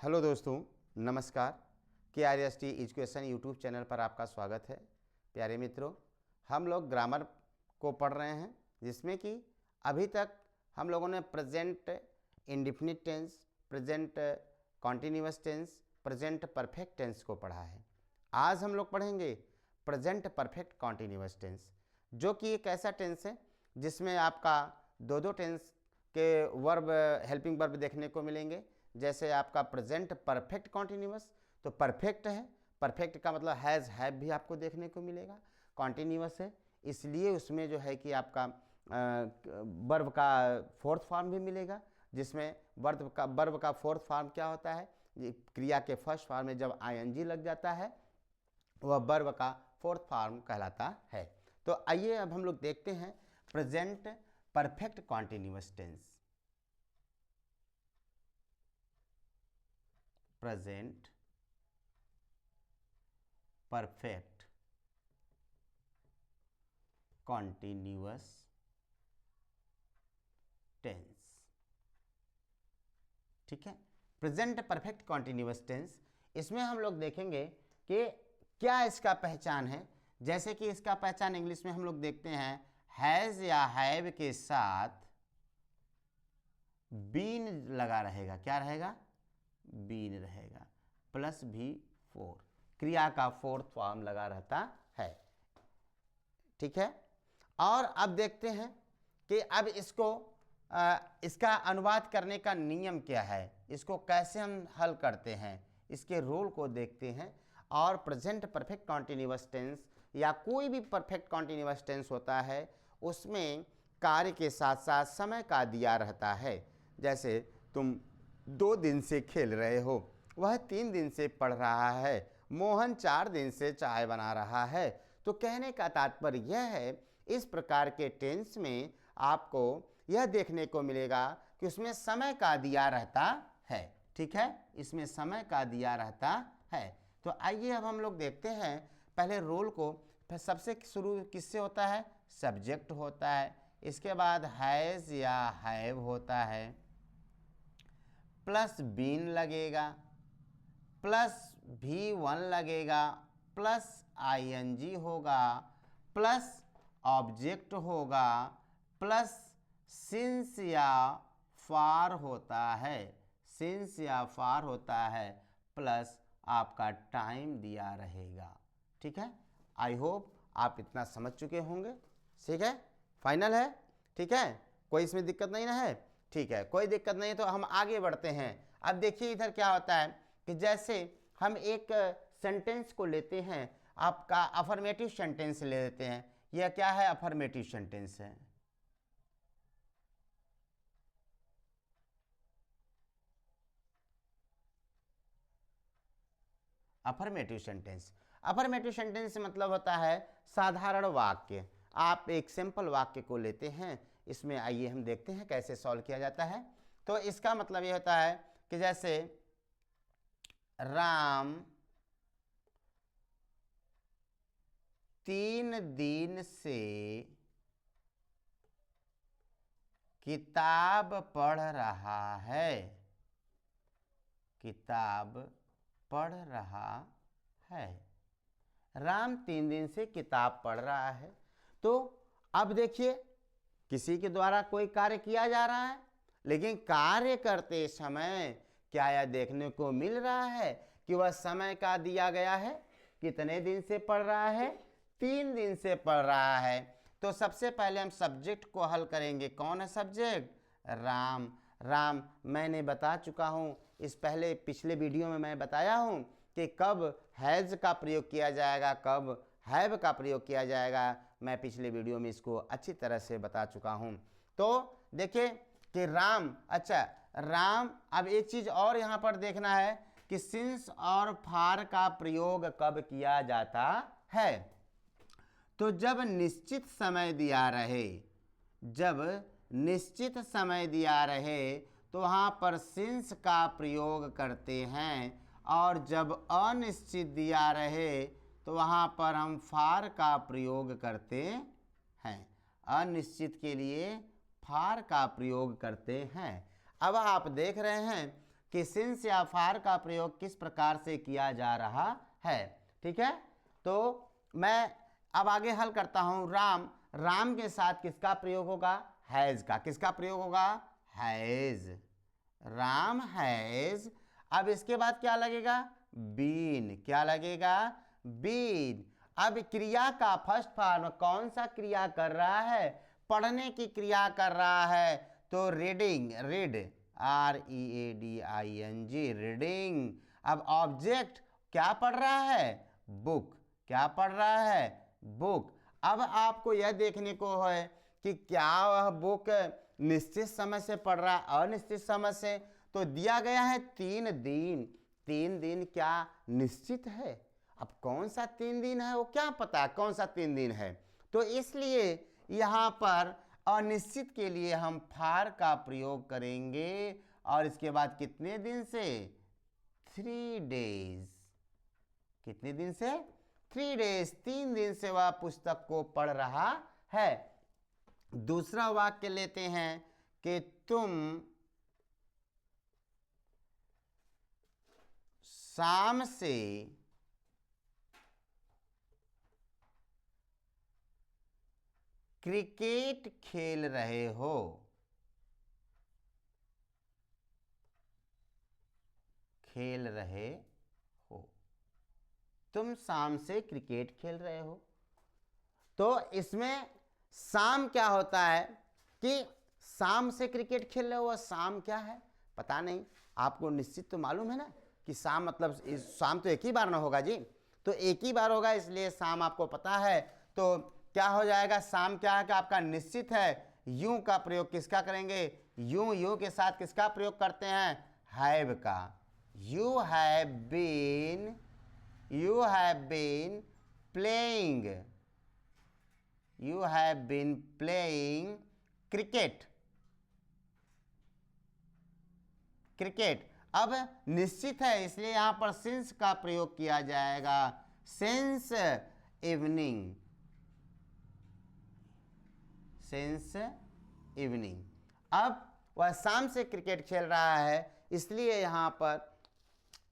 Hello दोस्तों, नमस्कार। KRST education YouTube channel पर आपका स्वागत है। प्यारे मित्रों, हम लोग ग्रामर को पढ़ रहे हैं, जिसमें कि अभी तक हम लोगों ने present indefinite tense, present continuous tense, present perfect tense को पढ़ा है। आज हम लोग पढ़ेंगे प्रेजेंट परफेक्ट कॉन्टिन्यूअस टेंस, जो कि एक ऐसा टेंस है जिसमें आपका दो टेंस के वर्ब, हेल्पिंग वर्ब देखने को मिलेंगे। जैसे आपका प्रेजेंट परफेक्ट कॉन्टिन्यूअस, तो परफेक्ट है, परफेक्ट का मतलब हैज़, हैव भी आपको देखने को मिलेगा। कॉन्टिन्यूअस है, इसलिए उसमें जो है कि आपका वर्ब का फोर्थ फॉर्म भी मिलेगा, जिसमें वर्ब का फोर्थ फॉर्म क्या होता है? क्रिया के फर्स्ट फॉर्म में जब ing लग जाता है, वह वर्ब का फोर्थ फॉर्म कहलाता है। तो आइए अब हम लोग देखते हैं present perfect continuous tense. Present perfect continuous tense. ठीक है, प्रेजेंट परफेक्ट कॉन्टिन्यूअस टेंस, इसमें हम लोग देखेंगे कि क्या इसका पहचान है। जैसे कि इसका पहचान इंग्लिश में हम लोग देखते हैं, हैज या हैव के साथ बीन लगा रहेगा। क्या रहेगा? बीन रहेगा, प्लस V4, क्रिया का फोर्थ फॉर्म लगा रहता है। ठीक है, और अब देखते हैं कि अब इसका अनुवाद करने का नियम क्या है, इसको कैसे हम हल करते हैं, इसके रोल को देखते हैं। और प्रेजेंट परफेक्ट कॉन्टिन्यूअस टेंस या कोई भी परफेक्ट कॉन्टिन्यूअस टेंस होता है, उसमें कार्य के साथ साथ समय का दिया रहता है। जैसे तुम 2 दिन से खेल रहे हो, वह 3 दिन से पढ़ रहा है, मोहन 4 दिन से चाय बना रहा है। तो कहने का तात्पर्य यह है, इस प्रकार के टेंस में आपको यह देखने को मिलेगा कि उसमें समय का दिया रहता है। ठीक है, इसमें समय का दिया रहता है। तो आइए अब हम लोग देखते हैं पहले रोल को। सबसे शुरू किससे होता है? सब्जेक्ट होता है, इसके बाद हैज या हैव होता है, प्लस बीन लगेगा, प्लस V1 लगेगा, प्लस ing होगा, प्लस ऑब्जेक्ट होगा, प्लस सिंस या फार होता है, सिंस या फार होता है, प्लस आपका टाइम दिया रहेगा। ठीक है, आई होप आप इतना समझ चुके होंगे। ठीक है, फाइनल है। ठीक है, कोई इसमें दिक्कत नहीं ना है? ठीक है, कोई दिक्कत नहीं है तो हम आगे बढ़ते हैं। अब देखिए इधर क्या होता है कि जैसे हम एक सेंटेंस को लेते हैं, आपका अफर्मेटिव सेंटेंस ले लेते हैं। यह क्या है? अफर्मेटिव सेंटेंस है। अफर्मेटिव सेंटेंस, अफर्मेटिव सेंटेंस से मतलब होता है साधारण वाक्य। आप एक सिंपल वाक्य को लेते हैं, इसमें आइए हम देखते हैं कैसे सॉल्व किया जाता है। तो इसका मतलब यह होता है कि जैसे राम 3 दिन से किताब पढ़ रहा है, किताब पढ़ रहा है। राम 3 दिन से किताब पढ़ रहा है। तो अब देखिए, किसी के द्वारा कोई कार्य किया जा रहा है, लेकिन कार्य करते समय क्या यह देखने को मिल रहा है कि वह समय का दिया गया है? कितने दिन से पढ़ रहा है? 3 दिन से पढ़ रहा है। तो सबसे पहले हम सब्जेक्ट को हल करेंगे। कौन है सब्जेक्ट? राम। राम मैंने बता चुका हूँ, इस पिछले वीडियो में मैं बताया हूँ कि कब हैज़ का प्रयोग किया जाएगा, कब हैव का प्रयोग किया जाएगा। मैं पिछले वीडियो में इसको अच्छी तरह से बता चुका हूँ। तो देखिए कि राम, अच्छा राम, अब एक चीज़ और यहाँ पर देखना है कि सिंस और फार का प्रयोग कब किया जाता है। तो जब निश्चित समय दिया रहे, जब निश्चित समय दिया रहे तो वहाँ पर सिंस का प्रयोग करते हैं, और जब अनिश्चित दिया रहे तो वहाँ पर हम फार का प्रयोग करते हैं। अनिश्चित के लिए फार का प्रयोग करते हैं। अब आप देख रहे हैं कि सिंस या फार का प्रयोग किस प्रकार से किया जा रहा है। ठीक है, तो मैं अब आगे हल करता हूं। राम, राम के साथ किसका प्रयोग होगा? हैज का। किसका प्रयोग होगा? हैज। राम हैज। अब इसके बाद क्या लगेगा? बीन। क्या लगेगा? बीन। अब क्रिया का फर्स्ट फॉर्म कौन सा क्रिया कर रहा है? पढ़ने की क्रिया कर रहा है, तो रीडिंग, रीड, READING, रीडिंग। अब ऑब्जेक्ट क्या पढ़ रहा है? बुक। क्या पढ़ रहा है? बुक। अब आपको यह देखने को है कि क्या वह बुक निश्चित समय से पढ़ रहा है, अनिश्चित समय से? तो दिया गया है 3 दिन। 3 दिन क्या निश्चित है? अब कौन सा 3 दिन है वो क्या पता है कौन सा 3 दिन है? तो इसलिए यहाँ पर अनिश्चित के लिए हम फार का प्रयोग करेंगे। और इसके बाद कितने दिन से? 3 डेज। कितने दिन से? 3 डेज। 3 दिन से वह पुस्तक को पढ़ रहा है। दूसरा वाक्य लेते हैं कि तुम शाम से क्रिकेट खेल रहे हो। खेल रहे हो। तुम शाम से क्रिकेट खेल रहे हो। तो इसमें शाम क्या होता है कि शाम से क्रिकेट खेल रहे हो, शाम क्या है पता नहीं। आपको निश्चित तो मालूम है ना कि शाम मतलब शाम तो एक ही बार ना होगा जी, तो एक ही बार होगा, इसलिए शाम आपको पता है। तो क्या हो जाएगा? शाम क्या है कि आपका निश्चित है। यूं का प्रयोग किसका करेंगे? यूं के साथ किसका प्रयोग करते हैं? हैव का। You have been playing, you have been playing cricket। Cricket. अब निश्चित है इसलिए यहां पर सिंस का प्रयोग किया जाएगा। Since evening, since evening. अब वह शाम से क्रिकेट खेल रहा है, इसलिए यहां पर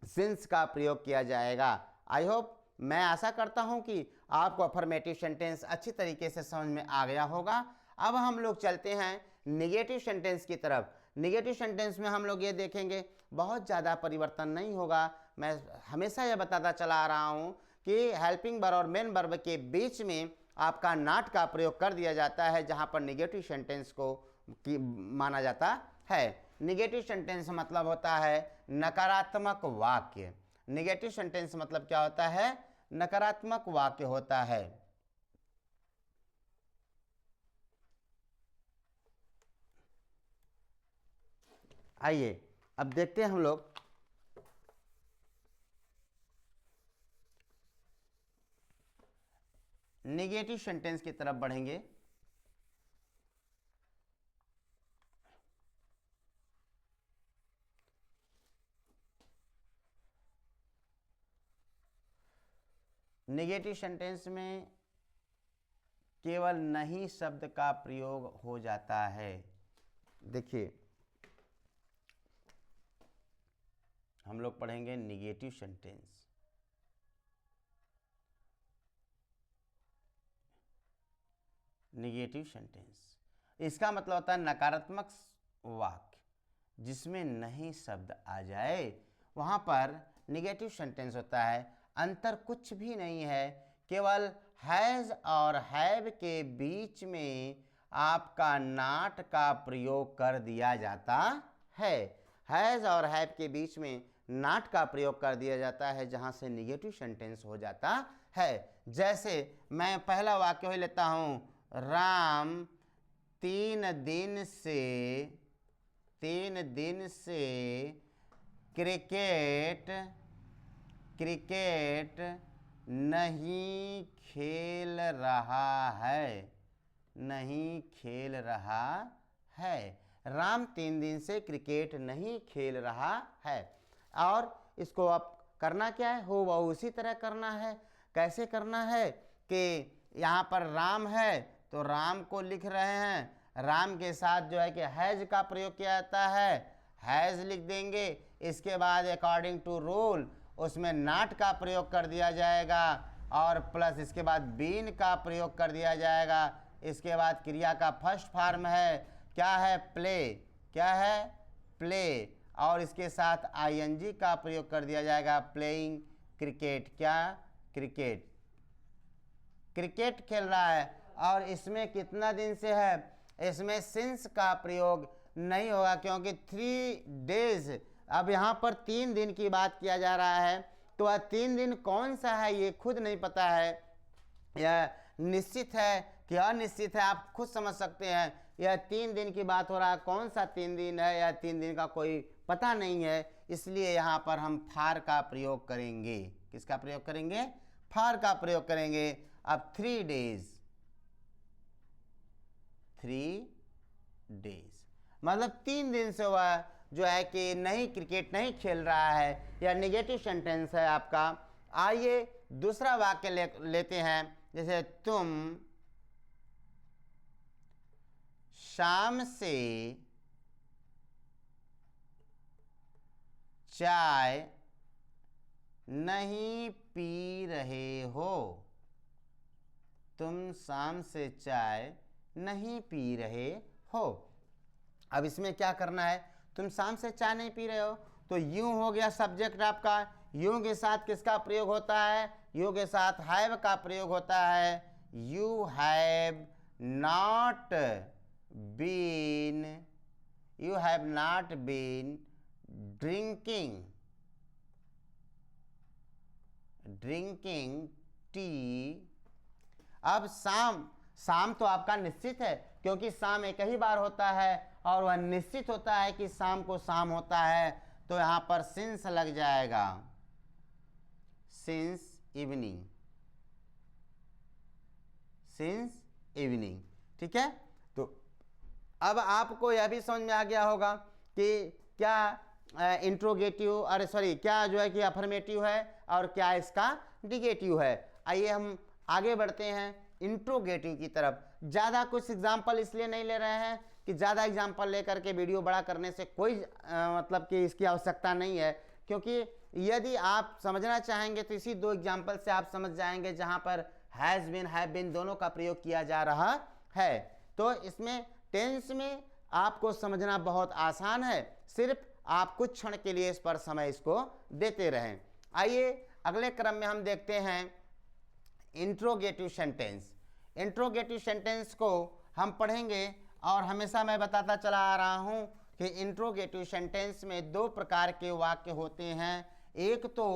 सिंस का प्रयोग किया जाएगा। आई होप, मैं आशा करता हूं कि आपको अफर्मेटिव सेंटेंस अच्छी तरीके से समझ में आ गया होगा। अब हम लोग चलते हैं निगेटिव सेंटेंस की तरफ। निगेटिव सेंटेंस में हम लोग ये देखेंगे बहुत ज़्यादा परिवर्तन नहीं होगा। मैं हमेशा यह बताता चला आ रहा हूँ कि हेल्पिंग वर्ब और मेन वर्ब के बीच में आपका नॉट का प्रयोग कर दिया जाता है, जहाँ पर निगेटिव सेंटेंस को माना जाता है। निगेटिव सेंटेंस मतलब होता है नकारात्मक वाक्य। निगेटिव सेंटेंस मतलब क्या होता है? नकारात्मक वाक्य होता है। आइए अब देखते हैं हम लोग निगेटिव सेंटेंस की तरफ बढ़ेंगे। निगेटिव सेंटेंस में केवल नहीं शब्द का प्रयोग हो जाता है। देखिए हम लोग पढ़ेंगे निगेटिव सेंटेंस। निगेटिव सेंटेंस इसका मतलब होता है नकारात्मक वाक्य जिसमें नहीं शब्द आ जाए, वहां पर निगेटिव सेंटेंस होता है। अंतर कुछ भी नहीं है, केवल हैज और हैव के बीच में आपका नॉट का प्रयोग कर दिया जाता है। हैज और हैव के बीच में नॉट का प्रयोग कर दिया जाता है, जहां से निगेटिव सेंटेंस हो जाता है। जैसे मैं पहला वाक्य ही लेता हूं, राम 3 दिन से क्रिकेट नहीं खेल रहा है। नहीं खेल रहा है। राम 3 दिन से क्रिकेट नहीं खेल रहा है। और इसको अब करना क्या है? हो वह उसी तरह करना है। कैसे करना है कि यहाँ पर राम है तो राम को लिख रहे हैं, राम के साथ जो है कि हैज का प्रयोग किया जाता है। हैज़ लिख देंगे। इसके बाद अकॉर्डिंग टू रूल उसमें नॉट का प्रयोग कर दिया जाएगा और प्लस इसके बाद बीन का प्रयोग कर दिया जाएगा। इसके बाद क्रिया का फर्स्ट फॉर्म है क्या है, प्ले, क्या है, प्ले, और इसके साथ आईएनजी का प्रयोग कर दिया जाएगा, प्लेइंग क्रिकेट, क्या, क्रिकेट, क्रिकेट खेल रहा है। और इसमें कितना दिन से है, इसमें सिंस का प्रयोग नहीं होगा क्योंकि 3 डेज, अब यहाँ पर 3 दिन की बात किया जा रहा है, तो वह 3 दिन कौन सा है ये खुद नहीं पता है, यह निश्चित है कि अनिश्चित है, आप खुद समझ सकते हैं। यह 3 दिन की बात हो रहा है, कौन सा 3 दिन है, यह 3 दिन का कोई पता नहीं है, इसलिए यहाँ पर हम फार का प्रयोग करेंगे। किसका प्रयोग करेंगे, फार का प्रयोग करेंगे। अब 3 डेज, 3 डेज मतलब 3 दिन से वह जो है कि नहीं क्रिकेट नहीं खेल रहा है, यह नेगेटिव सेंटेंस है आपका। आइए दूसरा वाक्य लेते हैं, जैसे तुम शाम से चाय नहीं पी रहे हो, तुम शाम से चाय नहीं पी रहे हो। अब इसमें क्या करना है, तुम शाम से चाय नहीं पी रहे हो, तो यू हो गया सब्जेक्ट आपका, यू के साथ किसका प्रयोग होता है, यू के साथ हैव का प्रयोग होता है। You have not been, you have not been drinking tea. अब शाम, शाम तो आपका निश्चित है क्योंकि शाम एक ही बार होता है और वह निश्चित होता है कि शाम को शाम होता है, तो यहाँ पर सिंस लग जाएगा, सिंस इवनिंग, सिंस इवनिंग, ठीक है। तो अब आपको यह भी समझ में आ गया होगा कि क्या इंट्रोगेटिव, अरे सॉरी, क्या जो है कि अफर्मेटिव है और क्या इसका निगेटिव है। आइए हम आगे बढ़ते हैं इंट्रोगेटिव की तरफ। ज़्यादा कुछ एग्जाम्पल इसलिए नहीं ले रहे हैं कि ज़्यादा एग्जाम्पल लेकर के वीडियो बड़ा करने से कोई मतलब कि इसकी आवश्यकता नहीं है, क्योंकि यदि आप समझना चाहेंगे तो इसी 2 एग्जाम्पल से आप समझ जाएंगे जहाँ पर हैज़ बीन, हैव बीन दोनों का प्रयोग किया जा रहा है। तो इसमें टेंस में आपको समझना बहुत आसान है, सिर्फ आप कुछ क्षण के लिए इस पर समय इसको देते रहें। आइए अगले क्रम में हम देखते हैं इंट्रोगेटिव सेंटेंस। इंट्रोगेटिव सेंटेंस को हम पढ़ेंगे और हमेशा मैं बताता चला आ रहा हूँ कि इंट्रोगेटिव सेंटेंस में 2 प्रकार के वाक्य होते हैं। एक तो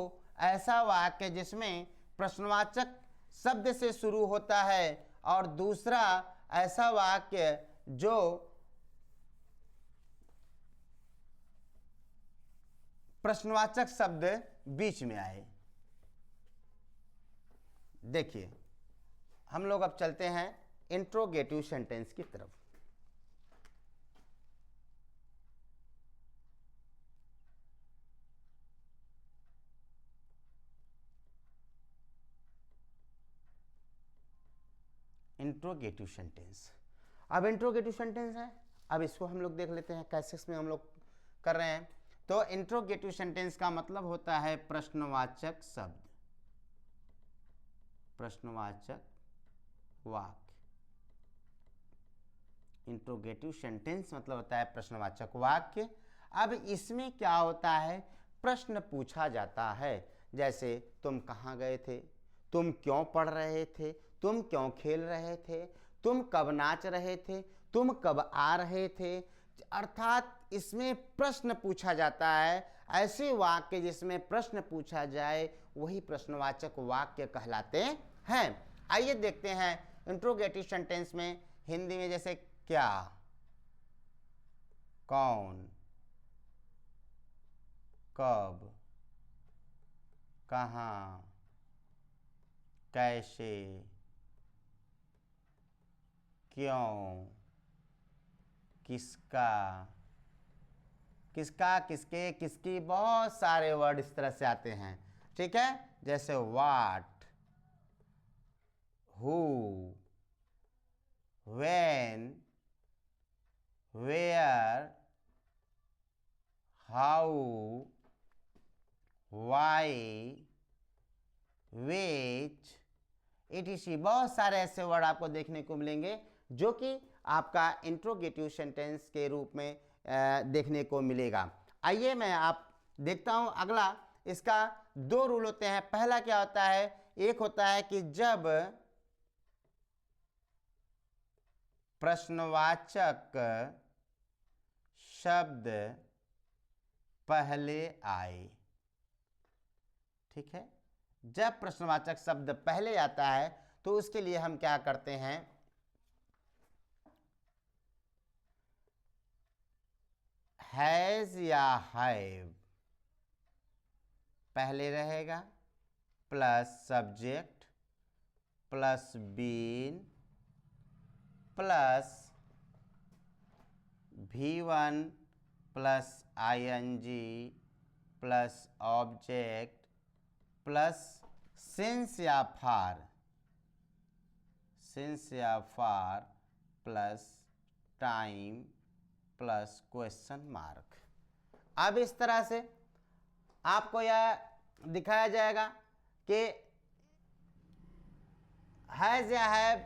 ऐसा वाक्य जिसमें प्रश्नवाचक शब्द से शुरू होता है और दूसरा ऐसा वाक्य जो प्रश्नवाचक शब्द बीच में आए। देखिए हम लोग अब चलते हैं इंट्रोगेटिव सेंटेंस की तरफ। इंट्रोगेटिव सेंटेंस, अब इंट्रोगेटिव सेंटेंस है, अब इसको हम लोग देख लेते हैं कैसे इसमें हम लोग कर रहे हैं। तो इंट्रोगेटिव सेंटेंस का मतलब होता है प्रश्नवाचक शब्द, प्रश्नवाचक वाक्य। इंट्रोगेटिव सेंटेंस मतलब होता है प्रश्नवाचक वाक्य। अब इसमें क्या होता है, प्रश्न पूछा जाता है, जैसे तुम कहाँ गए थे, तुम क्यों पढ़ रहे थे, तुम क्यों खेल रहे थे, तुम कब नाच रहे थे, तुम कब आ रहे थे। अर्थात इसमें प्रश्न पूछा जाता है। ऐसे वाक्य जिसमें प्रश्न पूछा जाए वही प्रश्नवाचक वाक्य कहलाते हैं। आइए देखते हैं इंट्रोगेटिव सेंटेंस में हिंदी में, जैसे क्या, कौन, कब, कहाँ, कैसे, क्यों, किसका, किसका, किसके, किसकी, बहुत सारे वर्ड इस तरह से आते हैं, ठीक है। जैसे what, who, when, where, how, why, which, etc। बहुत सारे ऐसे वर्ड आपको देखने को मिलेंगे जो कि आपका इंट्रोगेटिव सेंटेंस के रूप में देखने को मिलेगा। आइए मैं आप देखता हूं अगला। इसका दो रूल होते हैं। पहला क्या होता है, एक होता है कि जब प्रश्नवाचक शब्द पहले आए, ठीक है, जब प्रश्नवाचक शब्द पहले आता है तो उसके लिए हम क्या करते हैं, हैज या हैव पहले रहेगा, plus subject plus been plus V1 plus ing plus object plus since या for plus time plus question mark. अब इस तरह से आपको यह दिखाया जाएगा कि हैज या have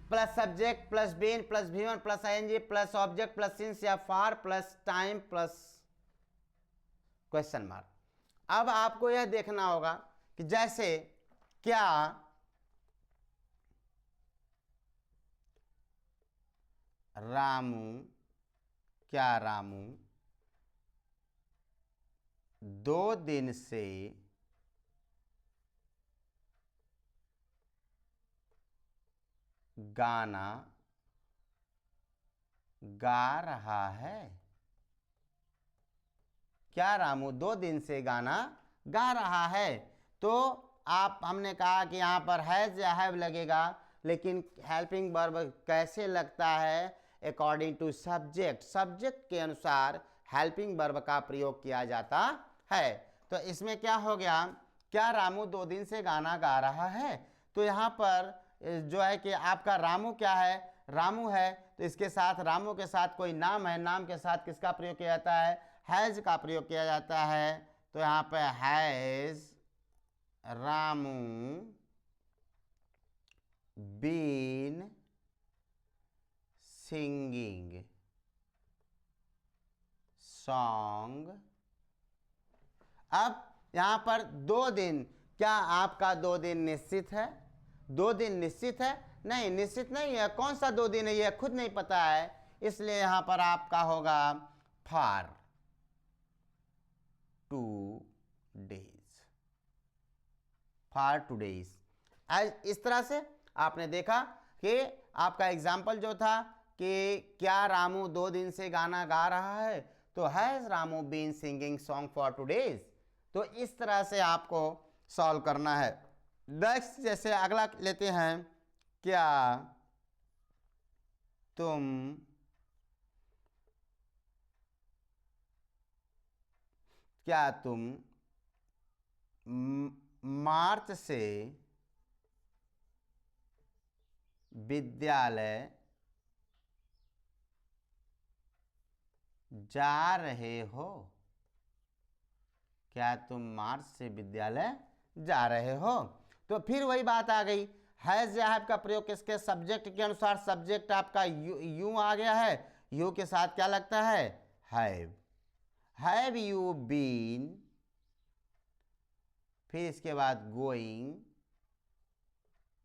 plus subject plus been plus V1 plus ing plus object plus since या for plus time plus question mark. अब आपको यह देखना होगा कि जैसे क्या रामू 2 दिन से गाना गा रहा है। क्या रामू 2 दिन से गाना गा रहा है। तो हमने कहा कि यहां पर हैज या हैव लगेगा, लेकिन हेल्पिंग वर्ब कैसे लगता है, अकॉर्डिंग टू सब्जेक्ट, सब्जेक्ट के अनुसार हेल्पिंग वर्ब का प्रयोग किया जाता है। तो इसमें क्या हो गया, क्या रामू 2 दिन से गाना गा रहा है। तो यहाँ पर जो है कि आपका रामू क्या है, रामू है, तो इसके साथ रामू के साथ कोई नाम है, नाम के साथ किसका प्रयोग किया जाता है, हैज का प्रयोग किया जाता है। तो यहाँ पे has Ramu been singing song. अब यहां पर 2 दिन, क्या आपका 2 दिन निश्चित है, 2 दिन निश्चित है, नहीं निश्चित नहीं है। कौन सा 2 दिन है यह खुद नहीं पता है, इसलिए यहां पर आपका होगा फॉर 2 डेज, फॉर 2 डेज। इस तरह से आपने देखा कि आपका एग्जाम्पल जो था कि क्या रामू 2 दिन से गाना गा रहा है, तो has Ramu been singing song for 2 days. तो इस तरह से आपको सॉल्व करना है। नेक्स्ट जैसे अगला लेते हैं, क्या तुम मार्च से विद्यालय जा रहे हो। क्या तुम मार्च से विद्यालय जा रहे हो। तो फिर वही बात आ गई, हैज या हैव का प्रयोग किसके, सब्जेक्ट के अनुसार। सब्जेक्ट आपका यू आ गया है, यू के साथ क्या लगता है, हैव यू बीन, फिर इसके बाद गोइंग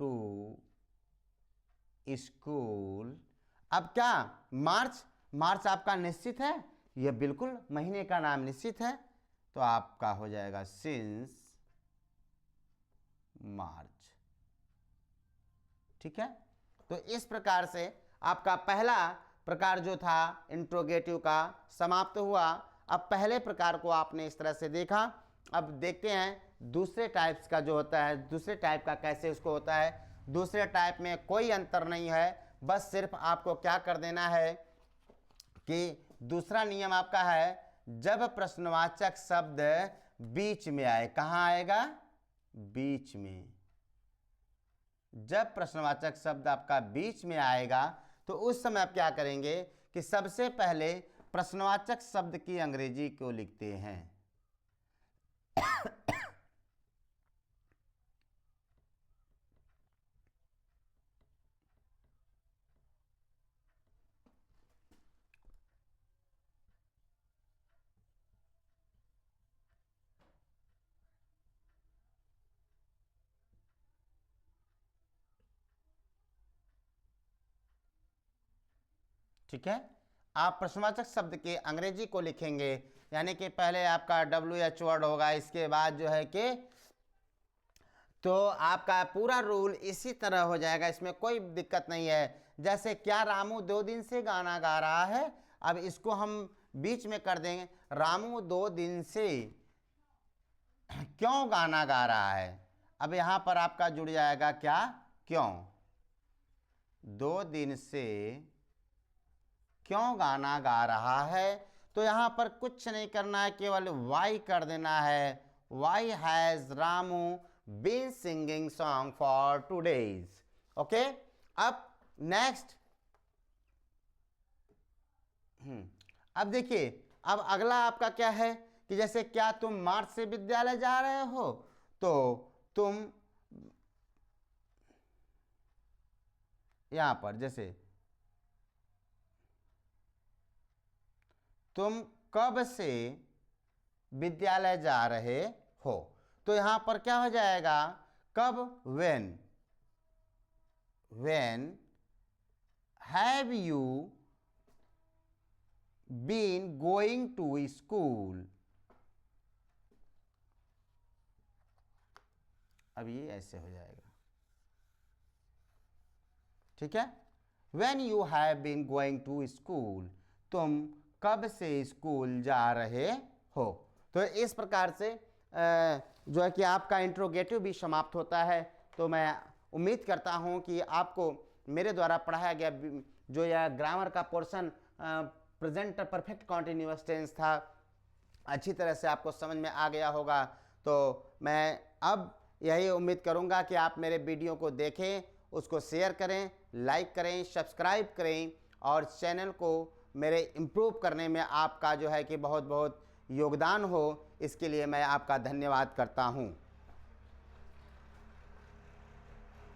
टू स्कूल। अब क्या मार्च आपका निश्चित है, यह बिल्कुल महीने का नाम निश्चित है, तो आपका हो जाएगा सिंस मार्च। ठीक है, तो इस प्रकार से आपका पहला प्रकार जो था इंट्रोगेटिव का समाप्त हुआ। अब पहले प्रकार को आपने इस तरह से देखा। अब देखते हैं दूसरे टाइप्स का जो होता है, दूसरे टाइप का कैसे उसको होता है। दूसरे टाइप में कोई अंतर नहीं है, बस सिर्फ आपको क्या कर देना है कि दूसरा नियम आपका है, जब प्रश्नवाचक शब्द बीच में आए, कहाँ आएगा, बीच में। जब प्रश्नवाचक शब्द आपका बीच में आएगा तो उस समय आप क्या करेंगे कि सबसे पहले प्रश्नवाचक शब्द की अंग्रेजी को लिखते हैं। ठीक है, आप प्रश्नवाचक शब्द के अंग्रेजी को लिखेंगे, यानी कि पहले आपका WH वर्ड होगा, इसके बाद जो है कि तो आपका पूरा रूल इसी तरह हो जाएगा, इसमें कोई दिक्कत नहीं है। जैसे क्या रामू 2 दिन से गाना गा रहा है, अब इसको हम बीच में कर देंगे, रामू 2 दिन से क्यों गाना गा रहा है। अब यहां पर आपका जुड़ जाएगा क्या, क्यों। 2 दिन से क्यों गाना गा रहा है, तो यहां पर कुछ नहीं करना है, केवल वाई कर देना है। Why has Ramu been singing song for 2 days। Okay, अब नेक्स्ट, अब देखिए, अब अगला आपका क्या है कि जैसे क्या तुम मार्च से विद्यालय जा रहे हो, तो तुम यहां पर जैसे तुम कब से विद्यालय जा रहे हो, तो यहां पर क्या हो जाएगा, कब, when have you been going to school। अब ये ऐसे हो जाएगा, ठीक है। when you have been going to school, तुम कब से स्कूल जा रहे हो। तो इस प्रकार से जो है कि आपका इंट्रोगेटिव भी समाप्त होता है। तो मैं उम्मीद करता हूं कि आपको मेरे द्वारा पढ़ाया गया जो यह ग्रामर का portion present perfect continuous tense था, अच्छी तरह से आपको समझ में आ गया होगा। तो मैं अब यही उम्मीद करूंगा कि आप मेरे वीडियो को देखें, उसको शेयर करें, लाइक करें, सब्सक्राइब करें और चैनल को मेरे इम्प्रूव करने में आपका जो है कि बहुत बहुत योगदान हो, इसके लिए मैं आपका धन्यवाद करता हूं।